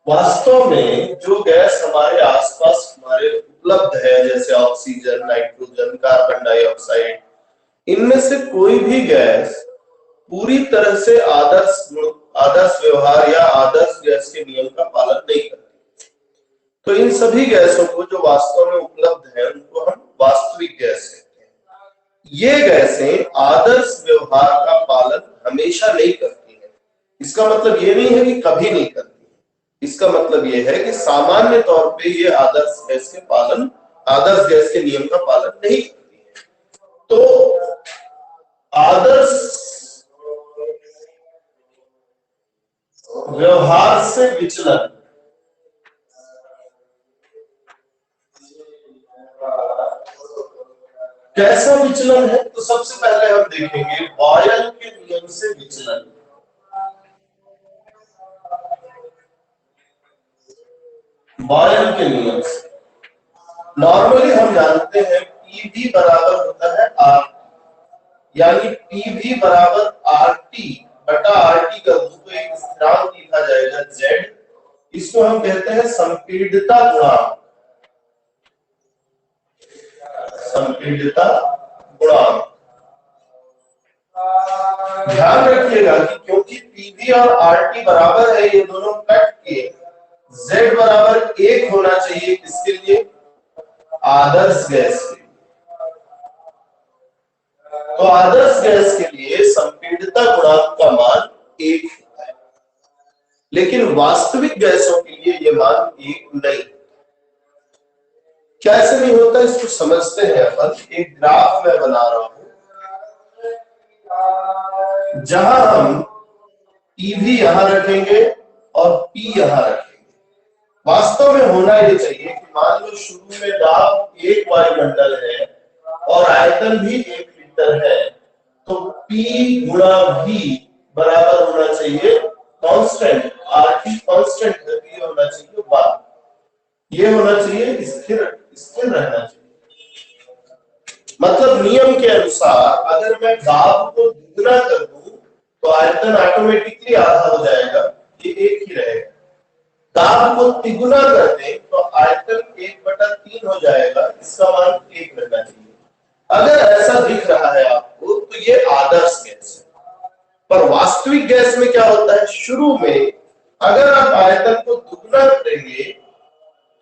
वास्तव में जो गैस हमारे आसपास हमारे उपलब्ध है, जैसे ऑक्सीजन, नाइट्रोजन, कार्बन डाइऑक्साइड, इनमें से कोई भी गैस पूरी तरह से आदर्श व्यवहार या आदर्श गैस के नियम का पालन नहीं करती। तो इन सभी गैसों को जो वास्तव में उपलब्ध है उनको हम वास्तविक गैस कहते हैं। ये गैसें आदर्श व्यवहार का पालन हमेशा नहीं करती है। इसका मतलब ये नहीं है कि कभी नहीं करती, इसका मतलब ये है कि सामान्य तौर पे ये आदर्श गैस के नियम का पालन नहीं करती है। तो आदर्श व्यवहार से विचलन कैसा विचलन है, तो सबसे पहले हम देखेंगे बॉयल के नियम से विचलन। बॉयल के नियम से नॉर्मली हम जानते हैं पीवी बराबर होता है आर, यानी पीवी बराबर आरटी बटा आरटी का रूप में एक स्थिरांक लिखा जाएगा जेड। इसको हम कहते हैं संपीड़ितता गुणांक। संपीड़ितता गुणांक। ध्यान रखिएगा कि क्योंकि पीवी और आरटी बराबर है, ये दोनों कट के Z बराबर 1 होना चाहिए। किसके लिए? आदर्श गैस के लिए। तो आदर्श गैस के लिए संपीड़ितता गुणांक का मान 1 होता है, लेकिन वास्तविक गैसों के लिए यह मान 1 नहीं। कैसे नहीं होता इसको समझते हैं अपन। एक ग्राफ मैं बना रहा हूं जहां हम पीवी यहां रखेंगे और पी यहां रखेंगे। वास्तव में होना ये चाहिए कि मान लो शुरू में दाब 1 वायुमंडल है और आयतन भी 1 लीटर है, तो P गुणा V बराबर होना चाहिए कांस्टेंट, RT कांस्टेंट है, P होना चाहिए 1। ये होना चाहिए स्थिर रहना चाहिए। मतलब नियम के अनुसार अगर मैं दाब को दुगना कर दूं तो आयतन ऑटोमेटिकली आधा हो जाएगा, ये 1 ही रहेगा। दाब को तिगुना कर दें तो आयतन 1/3 हो जाएगा, इसका मान 1 रहना चाहिए। अगर ऐसा दिख रहा है आपको तो ये आदर्श गैस है। पर वास्तविक गैस में क्या होता है, शुरू में अगर आप आयतन को दुगना करेंगे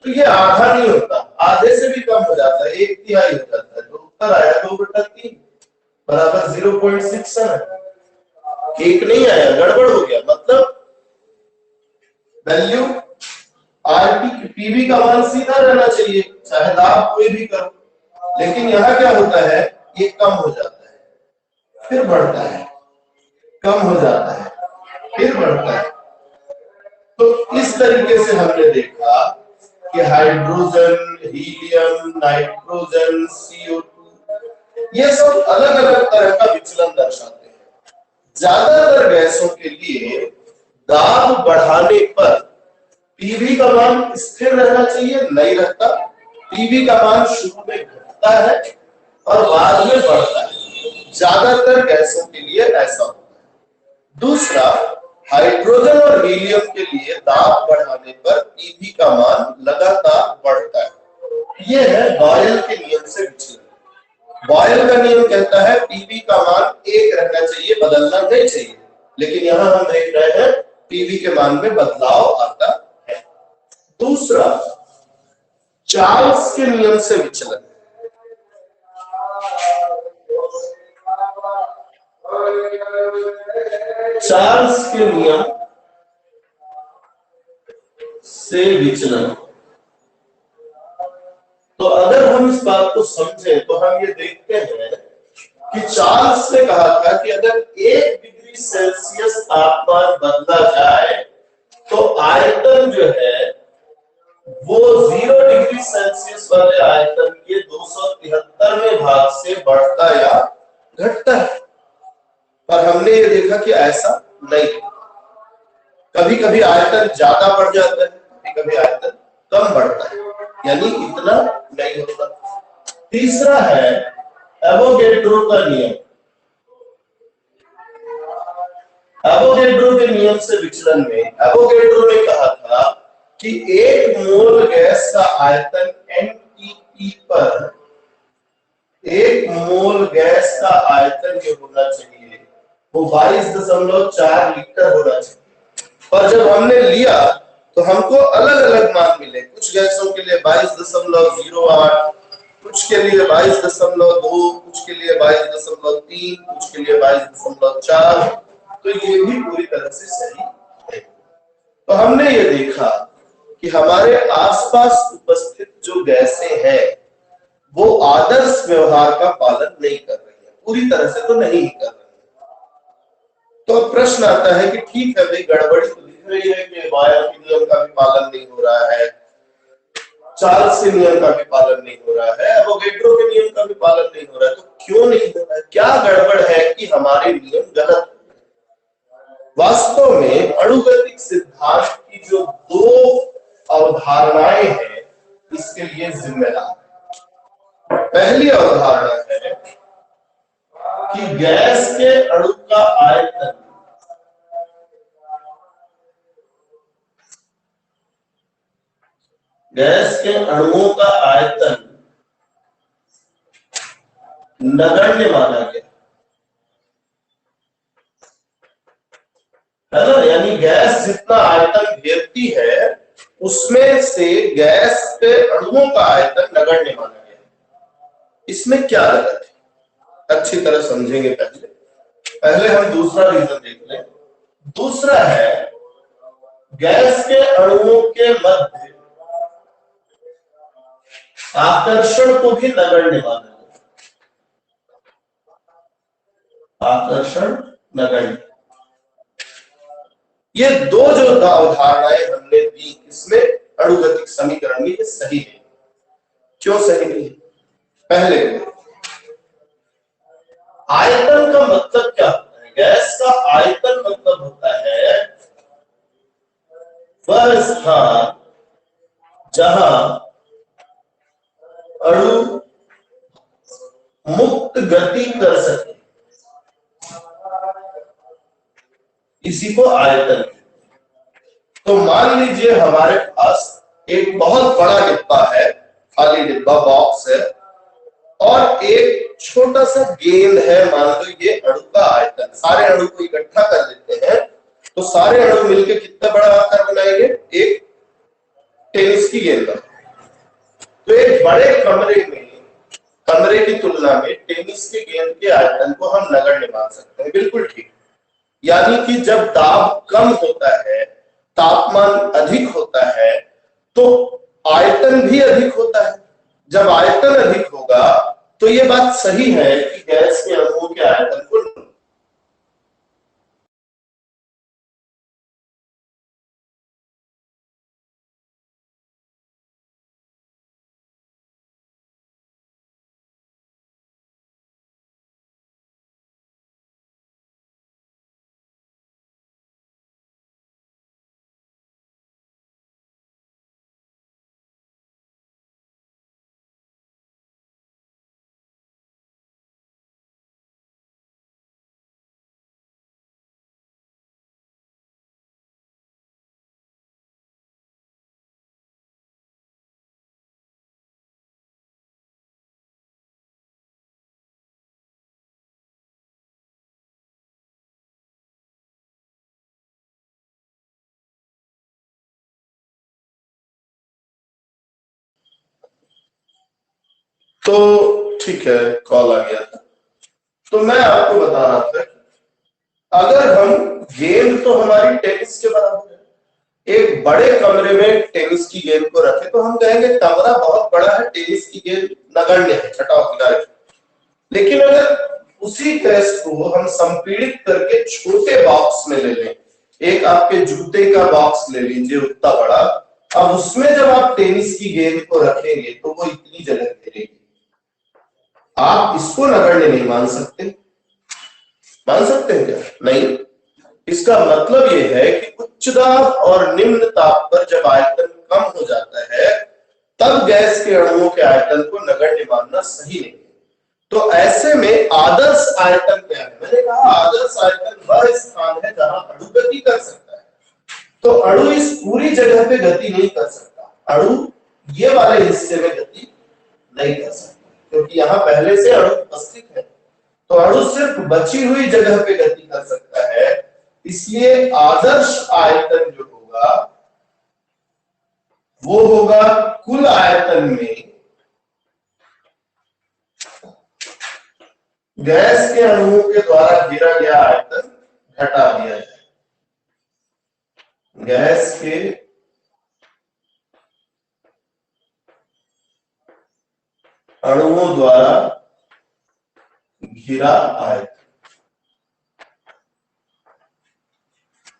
तो ये आधा नहीं होता, आधे से भी कम हो जाता है, 1/3 हो जाता है। तो उत्तर आया 2/3 बराबर 0.67। 1 नहीं आया, गड़बड़ हो गया। मतलब वैल्यू आरटी पीवी का मान सीधा रहना चाहिए, चाहे दाब कोई भी करो। लेकिन यहां क्या होता है, ये कम हो जाता है फिर बढ़ता है, कम हो जाता है फिर बढ़ता है। तो इस तरीके से हमने देखा कि हाइड्रोजन, हीलियम, नाइट्रोजन, CO2 ये सब अलग अलग तरह का विचलन दर्शाते हैं। ज्यादातर गैसों के लिए दाब बढ़ाने पर पीवी का मान स्थिर रहना चाहिए, नहीं रहता। पीवी का मान शुरू में घटता है और बाद में बढ़ता है। ज्यादातर गैसों के लिए ऐसा होता है। दूसरा, हाइड्रोजन और हीलियम के लिए दाब बढ़ाने पर पीवी का मान लगातार बढ़ता है। यह है बॉयल के नियम से विचलन। बॉयल का नियम कहता है पीवी का मान 1 रहना चाहिए, बदलना नहीं चाहिए। लेकिन यहां हम देख रहे हैं पीवी के मान में बदलाव आता है। दूसरा, चार्ल्स के नियम से विचलन। चार्ल्स के नियम से विचलन। तो अगर हम इस बात को समझें तो हम ये देखते हैं कि चार्ल्स ने कहा था कि अगर 1 डिग्री सेल्सियस तापमान बदला जाए तो आयतन जो है वो 0 डिग्री सेल्सियस वाले आयतन के 273वें भाग से बढ़ता या घटता है। पर हमने ये देखा कि ऐसा नहीं, कभी कभी आयतन ज्यादा बढ़ जाता है, कभी कभी आयतन कम बढ़ता है, यानी इतना नहीं होता। तीसरा है एवोगैड्रो का नियम। एवोगैड्रो के नियम से विचलन में एवोगैड्रो ने कहा था कि 1 मोल गैस का आयतन NTP पर 1 मोल गैस का आयतन जो होना चाहिए वो 22.4 लीटर होना चाहिए। पर जब हमने लिया तो हमको अलग अलग मान मिले, कुछ गैसों के लिए 22.08, कुछ के लिए 22.2, कुछ के लिए 22.3, कुछ के लिए 22.4। तो ये भी पूरी तरह से सही है। तो हमने ये देखा कि हमारे आसपास उपस्थित जो गैसें हैं वो आदर्श व्यवहार का पालन नहीं कर रही है, पूरी तरह से तो नहीं कर रही है। तो प्रश्न आता है कि ठीक है भाई, गड़बड़ी तो दिख रही है कि वायर के नियम का भी पालन नहीं हो रहा है, चार्ल्स के नियम का भी पालन नहीं हो रहा है, एवोगैड्रो के नियम का भी पालन नहीं हो रहा है, तो क्यों नहीं हो रहा है? क्या गड़बड़ है कि हमारे नियम गलत? वास्तव में अणुगतिक सिद्धांत की जो 2 अवधारणाएं हैं इसके लिए जिम्मेदार। पहली अवधारणा है कि गैस के अणु का आयतन गैस के अणुओं का आयतन नगण्य माना गया है ना, यानी गैस जितना आयतन घेरती है उसमें से गैस के अणुओं का आयतन नगण्य माना गया। इसमें क्या गलत है, अच्छी तरह समझेंगे। पहले हम दूसरा रीजन देख लें। दूसरा है गैस के अणुओं के मध्य आकर्षण को भी नगण्य माना गया। आकर्षण नगण्य, ये 2 जो अवधारणाएं हमने दी इसमें अणुगतिक समीकरण में ये सही है। क्यों सही नहीं? पहले आयतन का मतलब क्या होता है? गैस का आयतन मतलब होता है वह स्थान जहां अणु मुक्त गति कर सके, इसी को आयतन। तो मान लीजिए हमारे पास एक बहुत बड़ा डिब्बा है, खाली डिब्बा बॉक्स है, और एक छोटा सा गेंद है, मान लो ये अणु का आयतन। सारे अणु को इकट्ठा कर देते हैं तो सारे अणु मिलकर कितना बड़ा आकार बनाएंगे? एक टेनिस की गेंद का। तो एक बड़े कमरे की तुलना में टेनिस की गेंद के आयतन को हम नगण्य मान सकते हैं। बिल्कुल ठीक। यानी कि जब दाब कम होता है, तापमान अधिक होता है, तो आयतन भी अधिक होता है। जब आयतन अधिक होगा तो ये बात सही है कि गैस के अणुओं के आयतन को तो ठीक है, कॉल आ गया था। तो मैं आपको बता रहा था अगर हम गेंद तो हमारी टेनिस के बराबर है, एक बड़े कमरे में टेनिस की गेंद को रखें तो हम कहेंगे कमरा बहुत बड़ा है, टेनिस की गेंद नगण्य है, छटाव किनारे। लेकिन अगर उसी टेस्ट को हम संपीड़ित करके छोटे बॉक्स में ले लें, एक आपके जूते का बॉक्स ले लीजिए उतना बड़ा, अब उसमें जब आप टेनिस की गेंद को रखेंगे तो वो इतनी जगह घेरेगी। आप इसको नगण्य नहीं मान सकते। मान सकते हैं क्या? नहीं। इसका मतलब यह है कि उच्च दाब और निम्न ताप पर जब आयतन कम हो जाता है तब गैस के अणुओं के आयतन को नगण्य मानना सही नहीं है। तो ऐसे में आदर्श आयतन क्या है? मैंने कहा आदर्श आयतन वह स्थान है जहां अणु गति कर सकता है। तो अणु इस पूरी जगह पे गति नहीं कर सकता, अणु ये वाले हिस्से में गति नहीं कर सकता, क्योंकि यहां पहले से अणु उपस्थित है। तो अणु सिर्फ बची हुई जगह पे गति कर सकता है, इसलिए आदर्श आयतन जो होगा वो होगा कुल आयतन में गैस के अणुओं के द्वारा घेरा गया आयतन घटा दिया जाए। गैस के अणुओं द्वारा घिरा आयतन।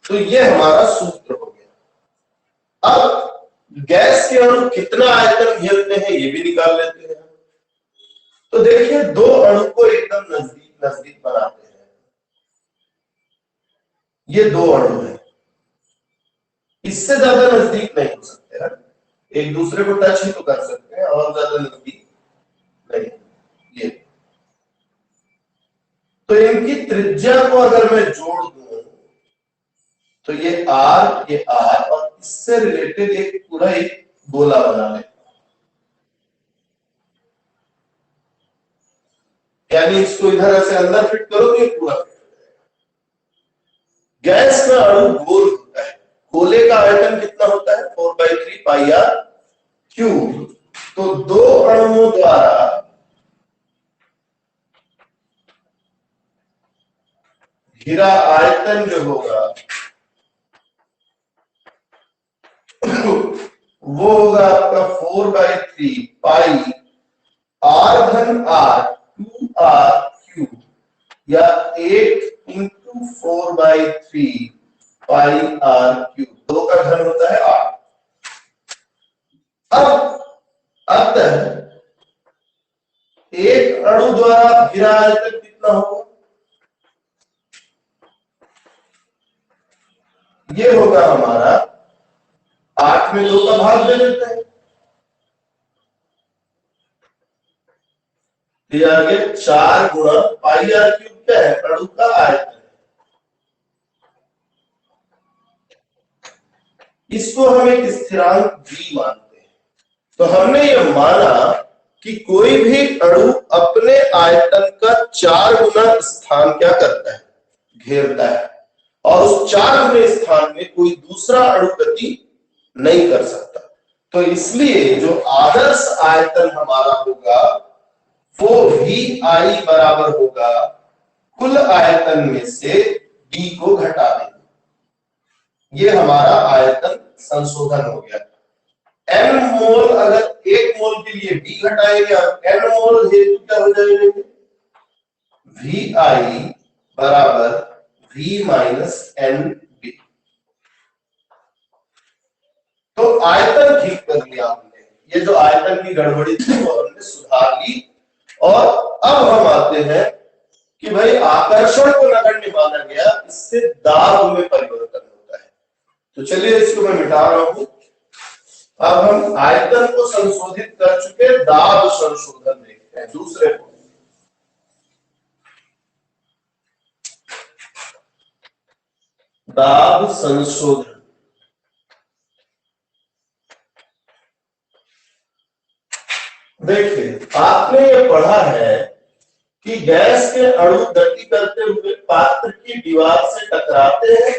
तो ये हमारा सूत्र हो गया। अब गैस के अणु कितना आयतन घेरते हैं ये भी निकाल लेते हैं। तो देखिए, दो अणु को एकदम नजदीक नजदीक बनाते हैं। ये दो अणु हैं, इससे ज्यादा नजदीक नहीं हो सकते हैं, एक दूसरे को टच ही तो कर सकते हैं, और ज्यादा नजदीक नहीं। ये तो इनकी त्रिज्या को अगर मैं जोड़ दूं तो ये R और इससे रिलेटेड एक पूरा एक गोला बना ले, यानी इसको इधर ऐसे अंदर फिट करो तो ये पूरा फिट हो जाएगा। गैस का अणु गोल होता है, गोले का आयतन कितना होता है 4/3 पाई r क्यूब। तो दो अणुओं द्वारा घिरा आयतन जो होगा वो होगा आपका 4/3 पाई r/r 2r क्यूब, या 8 इंटू 4/3 पाई r क्यूब। दो का घन होता है 8। अब अतः एक अणु द्वारा घिरा आयतन कितना होगा, ये होगा हमारा 8 में 2 का भाग दे देते हैं, ये आगे 4 गुणा पाई r क्यूब क्या है, अणु का आयतन। इसको हम एक स्थिरांक v मानते हैं। तो हमने ये माना कि कोई भी अणु अपने आयतन का 4 गुना स्थान क्या करता है, घेरता है, और उस 4 गुने स्थान में कोई दूसरा अणु गति नहीं कर सकता। तो इसलिए जो आदर्श आयतन हमारा होगा वो VI बराबर होगा कुल आयतन में से D को घटा देंगे। ये हमारा आयतन संशोधन हो गया। n मोल, अगर 1 मोल के लिए D घटाएंगे और n मोल हेतु क्या हो जाएगा, VI बराबर V माइनस NB। तो आयतन ठीक कर लिया हमने, ये जो आयतन की गड़बड़ी थी वो हमने सुधार ली। और अब हम आते हैं कि भाई आकर्षण को नगण्य माना गया, इससे दाब में परिवर्तन होता है। तो चलिए इसको मैं मिटा रहा हूं। अब हम आयतन को संशोधित कर चुके, दाब संशोधन देखते हैं दूसरे को। दाब संशोधन, देखिए आपने ये पढ़ा है कि गैस के अणु गति करते हुए पात्र की दीवार से टकराते हैं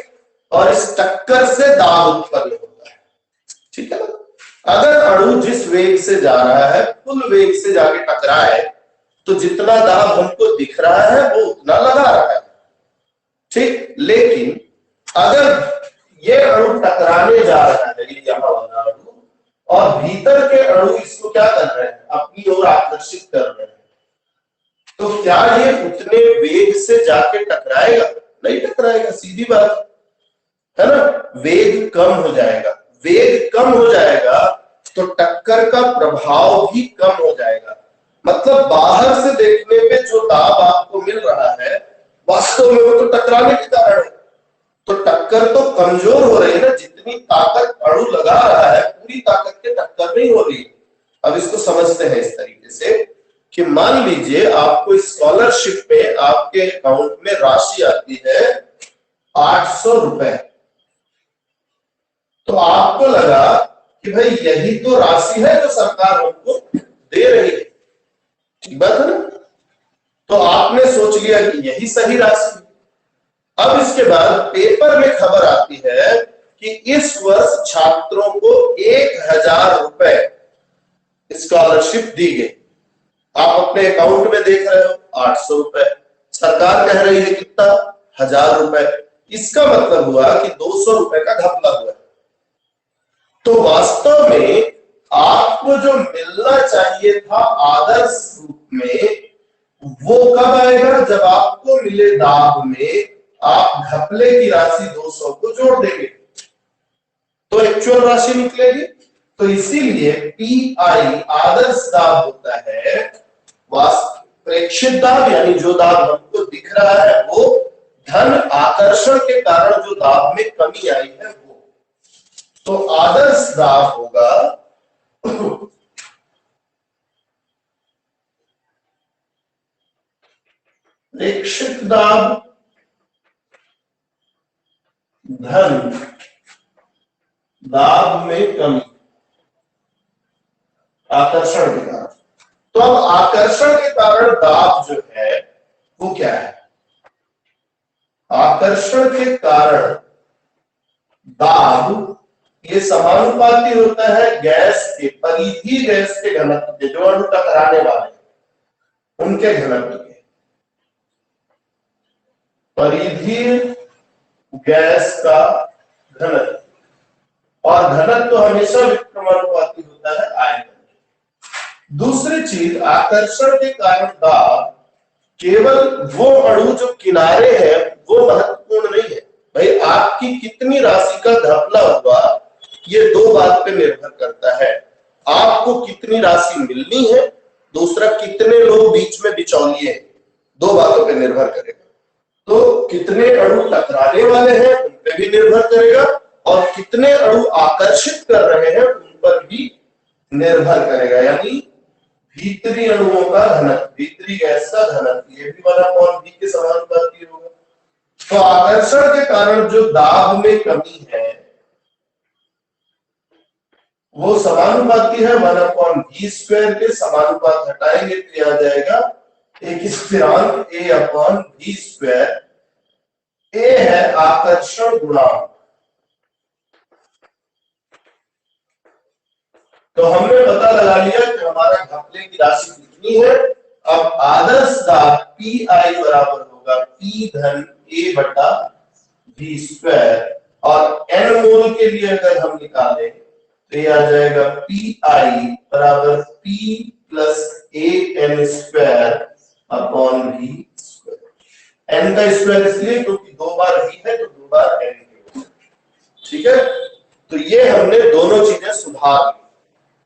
और इस टक्कर से दाब उत्पन्न होता है, ठीक है ना। अगर अणु जिस वेग से जा रहा है कुल वेग से जाके टकराए तो जितना दाब हमको दिख रहा है वो उतना लगा रहा है, ठीक। लेकिन अगर ये अणु टकराने जा रहा है, यहाँ वाला अणु, और भीतर के अणु इसको क्या कर रहे हैं, अपनी ओर आकर्षित कर रहे हैं, तो क्या ये उतने वेग से जाके टकराएगा, नहीं टकराएगा, सीधी बात है ना। वेग कम हो जाएगा, वेग कम हो जाएगा तो टक्कर का प्रभाव भी कम हो जाएगा। मतलब बाहर से देखने में जो दाब आपको मिल रहा है वास्तव में वो तो टकराने के कारण है। तो टक्कर तो कमजोर हो रही है ना, जितनी ताकत अणु लगा रहा है पूरी ताकत के टक्कर नहीं हो रही। अब इसको समझते हैं इस तरीके से कि मान लीजिए आपको स्कॉलरशिप में आपके अकाउंट में राशि आती है 800 रुपए, तो आपको लगा कि भाई यही तो राशि है जो सरकार हमको दे रही है, ठीक बात है ना। तो आपने सोच लिया कि यही सही राशि है। अब इसके बाद पेपर में खबर आती है कि इस वर्ष छात्रों को 1000 रुपए स्कॉलरशिप दी गई। आप अपने अकाउंट में देख रहे हो 800 रुपए, सरकार कह रही है कितना, 1000 रुपए। इसका मतलब हुआ कि 200 रुपए का घपला हुआ है। तो वास्तव में आपको जो मिलना चाहिए था आदर्श रूप में, वो कब आएगा, जब आपको मिले दाब में आप घपले की राशि 200 को जोड़ देंगे तो एक्चुअल राशि निकलेगी। तो इसीलिए पीआई आदर्श दाब होता है, प्रेक्षित दाब यानी जो दाब हमको दिख रहा है वो धन आकर्षण के कारण जो दाब में कमी आई है वो। तो आदर्श दाब होगा प्रेक्षित दाब धन दाब में कमी आकर्षण के कारण। तो अब आकर्षण के कारण दाब जो है वो क्या है, आकर्षण के कारण दाब ये समानुपाती होता है गैस के, परिधीय गैस के घनत्व के, जो अणु टकराने वाले उनके घनत्व के। परिधीय गैस का घनत्व, और घनत्व हमेशा विक्रमानुपाती होता है आयतन। दूसरी चीज, आकर्षण के कारण दाब केवल वो अणु जो किनारे हैं वो महत्वपूर्ण नहीं है। भाई आपकी कितनी राशि का घपला हुआ ये दो बात पे निर्भर करता है, आपको कितनी राशि मिलनी है, दूसरा कितने लोग बीच में बिचौलिए हैं, दो बातों पे निर्भर करेगा। तो कितने अणु टकराने वाले हैं उन पे भी निर्भर करेगा, और कितने अणु आकर्षित कर रहे हैं उन पर भी निर्भर करेगा। यानी भीतरी अणुओं का घनत्व, भीतरी गैस का घनत्व, ये भी 1/v के समानुपाती होगा। तो आकर्षण के कारण जो दाब में कमी है वो समानुपाती है 1/v² के। समानुपात हटाएंगे तो यह आ जाएगा एक स्थिरांक a/v²। ए है आकर्षण गुणांक। तो हमने पता लगा लिया कि हमारा घपले की राशि कितनी है। अब आदर्श दाब पीआई बराबर होगा P धन a/v², और n मोल के लिए अगर हम निकालें तो ये आ जाएगा पीआई बराबर P प्लस an² n का स्क्वायर इसलिए क्योंकि दो बार v है तो दो बार n होगा, ठीक है। तो ये हमने दोनों चीजें सुधार ली।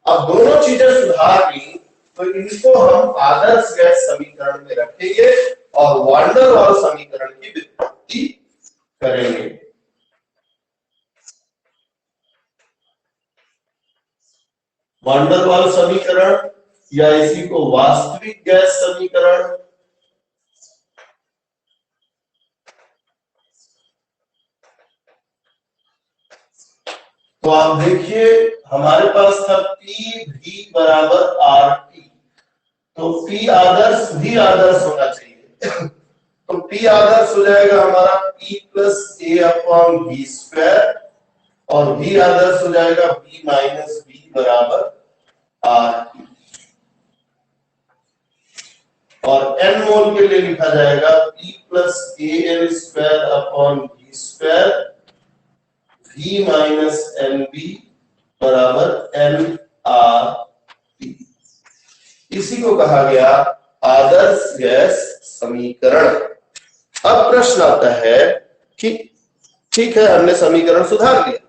अब दोनों चीजें सुधार ली तो इनको हम आदर्श गैस समीकरण में रखेंगे और वान डेर वाल समीकरण की व्युत्पत्ति करेंगे। वान डेर वाल समीकरण या इसी को वास्तविक गैस समीकरण, तो आप देखिए हमारे पास था पी भी बराबर आर टी, तो पी आदर्श भी आदर्श होना चाहिए। तो पी आदर्श हो जाएगा हमारा P प्लस a/v², और v आदर्श हो जाएगा v माइनस v बराबर आर टी, और n मोल के लिए लिखा जाएगा P plus an²/v², v minus nv बराबर nRT। इसी को कहा गया आदर्श गैस समीकरण। अब प्रश्न आता है कि ठीक है हमने समीकरण सुधार लिया,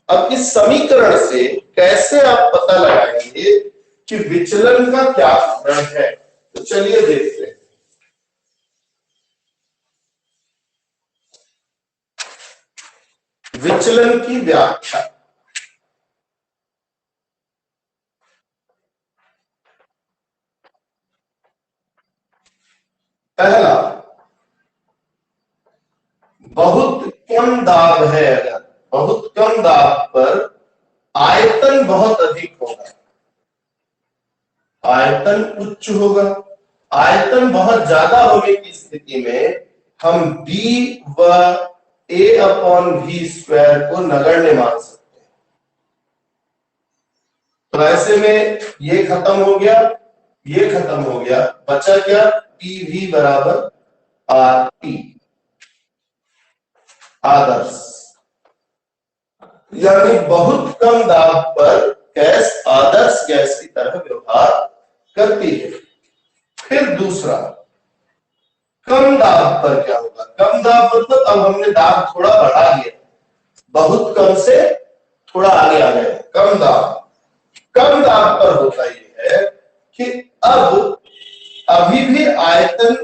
अब इस समीकरण से कैसे आप पता लगाएंगे कि विचलन का क्या कारण है। तो चलिए देखते हैं। विचलन की व्याख्या, पहला, बहुत कम दाब है अगर बहुत कम दाब पर आयतन बहुत अधिक होगा, आयतन उच्च होगा। आयतन बहुत ज्यादा होने की स्थिति में हम B व A/V² को नगण्य मान सकते हैं। तो ऐसे में ये खत्म हो गया, ये खत्म हो गया, बचा क्या? PV बराबर RT आदर्श। यानी बहुत कम दाब पर गैस आदर्श गैस की तरह व्यवहार करती है। फिर दूसरा, कम दाब पर क्या होगा? कम दाब मतलब अब हमने दाब थोड़ा बढ़ा दिया, बहुत कम से थोड़ा आगे आ गए। कम दाब पर होता ये है कि अब अभी भी आयतन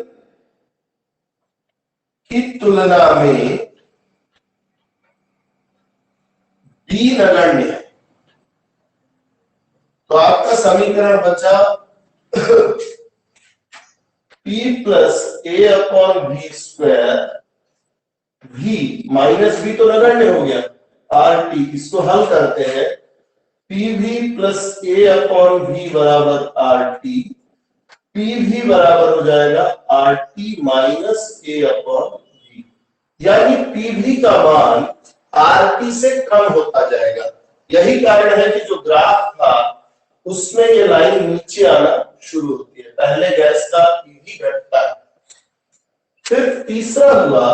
की तुलना में B नगण्य है। तो आपका समीकरण बचा P plus A/V², V minus V तो नगण्य हो गया, RT। इसको हल करते हैं, PV प्लस A/V बराबर RT, PV बराबर हो जाएगा RT माइनस A/V। यानी PV का मान RT से कम होता जाएगा। यही कारण है कि जो ग्राफ था उसमें ये लाइन नीचे आना शुरू होती है, पहले गैस का PV घटता है। फिर तीसरा हुआ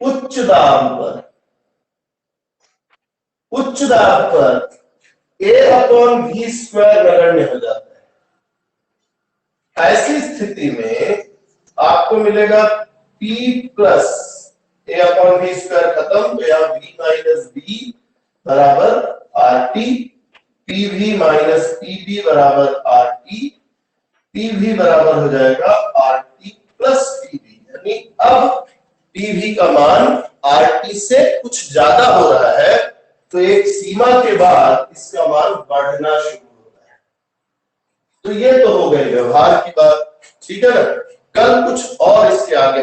उच्च दाब पर A/V² नगण्य हो जाता है। ऐसी स्थिति में आपको मिलेगा P प्लस A/V² खत्म, तो यहां V माइनस B बराबर RT, PV माइनस PB बराबर RT, PV बराबर हो जाएगा RT प्लस PV। यानी अब PV का मान RT से कुछ ज्यादा हो रहा है, तो एक सीमा के बाद इसका मान बढ़ना शुरू होता है। तो ये तो हो गई व्यवहार की बात, ठीक है ना। कल कुछ और इसके आगे